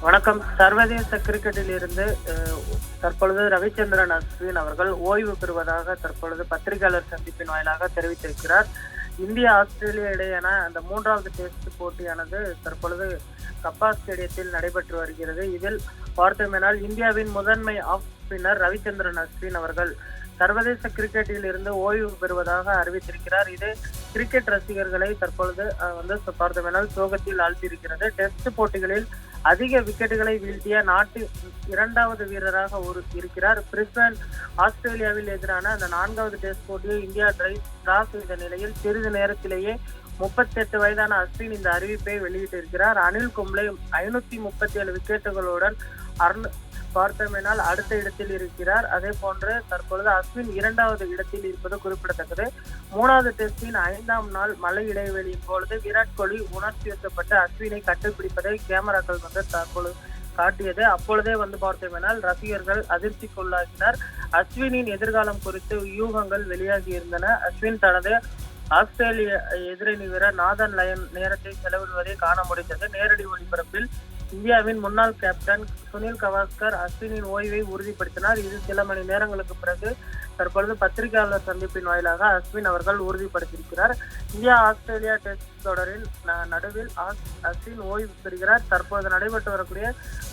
வணக்கம். சர்வதேச கிரிக்கெட்டில் இருந்து தற்பொழுது ரவிச்சந்திரன் அஸ்வின் அவர்கள் ஓய்வு பெறுவதாக தற்பொழுது பத்திரிகையாளர் சந்திப்பின் வாயிலாக தெரிவித்திருக்கிறார். இந்தியா ஆஸ்திரேலியா இடையேயான அந்த 3வது டெஸ்ட் போட்டியானது தற்பொழுது கப்பா ஸ்டேடியத்தில் நடைபெற்று வருகிறது. இதில் பார்த்தோமேனால் இந்தியாவின் முதன்மை ஆஃப் ஸ்பின்னர் ரவிச்சந்திரன் அஸ்வின் அவர்கள் சர்வதேச கிரிக்கெட்டில் இருந்து ஓய்வு பெறுவதாக அறிவித்திருக்கிறார். இது கிரிக்கெட் ரசிகர்களை தற்பொழுது பார்த்தோமேனால் சோகத்தில் ஆழ்த்தியிருக்கிறது. டெஸ்ட் போட்டிகளில் அதிக விக்கெட்டுகளை வீழ்த்திய நாட்டு 2வது வீரராக இருக்கிறார். பிரிஸ்பேன் ஆஸ்திரேலியாவில் எதிரான அந்த 4வது டெஸ்ட் போட்டியை இந்தியா டிரா செய்த நிலையில் சிறிது நேரத்திலேயே 38 வயதான அஸ்வின் இந்த அறிவிப்பை வெளியிட்டிருக்கிறார். அனில் கும்ளே 537 விக்கெட்டுகளுடன் பார்த்தோமேனால் அடுத்த இடத்தில் இருக்கிறார். அதே போன்று தற்பொழுது அஸ்வின் 2வது இடத்தில் இருப்பது குறிப்பிடத்தக்கது. 3வது டெஸ்டின் 5ஆம் நாள் மழை இடைவெளியின் பொழுது விராட் கோலி உணர்ச்சியூட்டப்பட்டு அஸ்வினை கண்டுபிடிப்பதை கேமராக்கள் தற்பொழுது காட்டியது. அப்பொழுதே பார்த்தோமேனால் ரசிகர்கள் அதிர்ச்சிக்குள்ளாகினர். அஸ்வினின் எதிர்காலம் குறித்து யூகங்கள் வெளியாகி இருந்தன. அஸ்வின் தனது ஆஸ்திரேலிய எதிரணி வீரர் நாதன் லயன் நேரத்தை செலவிடுவதை காண முடிந்தது. நேரடி ஒளிபரப்பில் இந்தியாவின் முன்னாள் கேப்டன் சுனில் கவாஸ்கர் அஸ்வினின் ஓய்வை உறுதிப்படுத்தினார். இது சில மணி நேரங்களுக்கு பிறகு தற்பொழுது பத்திரிகையாளர் சந்திப்பின் வாயிலாக அஸ்வின் அவர்கள் உறுதிப்படுத்தியிருக்கிறார். இந்தியா ஆஸ்திரேலியா டெஸ்ட் தொடரின் நடுவில் அஸ்வின் ஓய்வு பெறுகிறார். தற்போது நடைபெற்று வரக்கூடிய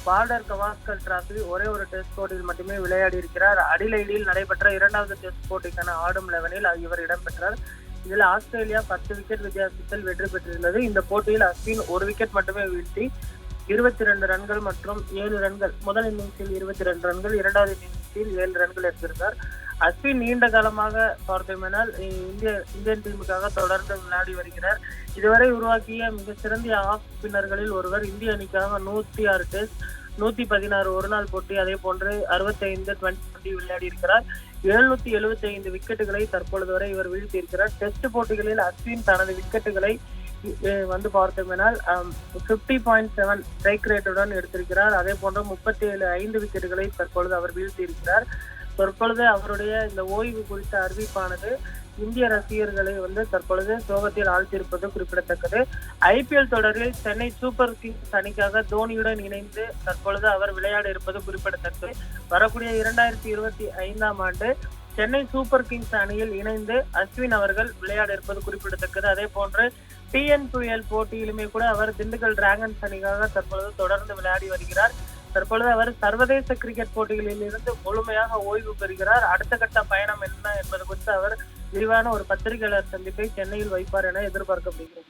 பார்டர் கவாஸ்கர் டிராபி ஒரே ஒரு டெஸ்ட் போட்டியில் மட்டுமே விளையாடி இருக்கிறார். அடிலைடில் நடைபெற்ற 2வது டெஸ்ட் போட்டிக்கான ஆடும் 11இல் இவர் இடம்பெற்றார். இதில் ஆஸ்திரேலியா 10 விக்கெட் வித்தியாசத்தில் வெற்றி பெற்றிருந்தது. இந்த போட்டியில் அஸ்வின் ஒரு விக்கெட் மட்டுமே வீழ்த்தி 22 ரன்கள் மற்றும் 7 ரன்கள், முதல் இன்னிங்ஸில் 22 ரன்கள், 2வது இன்னிங்ஸில் 7 ரன்கள் எடுத்திருந்தார். அஸ்வின் நீண்ட காலமாக பார்த்தோமேனால் இந்தியன் டீமுக்காக தொடர்ந்து விளையாடி வருகிறார். இதுவரை உருவாக்கிய மிக சிறந்த ஆஃப் ஸ்பின்னர்களில் ஒருவர். இந்திய அணிக்காக 106 டெஸ்ட், 116 ஒருநாள் போட்டி, அதே போன்று 65 20 விளையாடி இருக்கிறார். 775 விக்கெட்டுகளை தற்பொழுது வரை இவர் வீழ்த்தியிருக்கிறார். டெஸ்ட் போட்டிகளில் அஸ்வின் தனது விக்கெட்டுகளை பார்த்தோமேனால் 50.7 ஸ்ட்ரைக் ரேட்டுடன் எடுத்திருக்கிறார். அதே போன்று 37 விக்கெட்டுகளை தற்பொழுது அவர் வீழ்த்தியிருக்கிறார். தற்பொழுது அவருடைய இந்த ஓய்வு குறித்த அறிவிப்பானது இந்திய ரசிகர்களை தற்பொழுது சோகத்தில் ஆழ்த்தியிருப்பது குறிப்பிடத்தக்கது. IPL தொடரில் சென்னை சூப்பர் கிங்ஸ் அணிக்காக தோனியுடன் இணைந்து தற்பொழுது அவர் விளையாட இருப்பது குறிப்பிடத்தக்கது. வரக்கூடிய 2025ஆம் ஆண்டு சென்னை சூப்பர் கிங்ஸ் அணியில் இணைந்து அஸ்வின் அவர்கள் விளையாட இருப்பது குறிப்பிடத்தக்கது. அதே போன்று TN2L போட்டியிலுமே கூட அவர் திண்டுக்கல் டிராகன்ஸ் அணிக்காக தற்பொழுது தொடர்ந்து விளையாடி வருகிறார். தற்பொழுது அவர் சர்வதேச கிரிக்கெட் போட்டிகளில் இருந்து முழுமையாக ஓய்வு பெறுகிறார். அடுத்த கட்ட பயணம் என்ன என்பது குறித்து அவர் விரிவான ஒரு பத்திரிகையாளர் சந்திப்பை சென்னையில் வைப்பார் என எதிர்பார்க்கப்படுகிறது.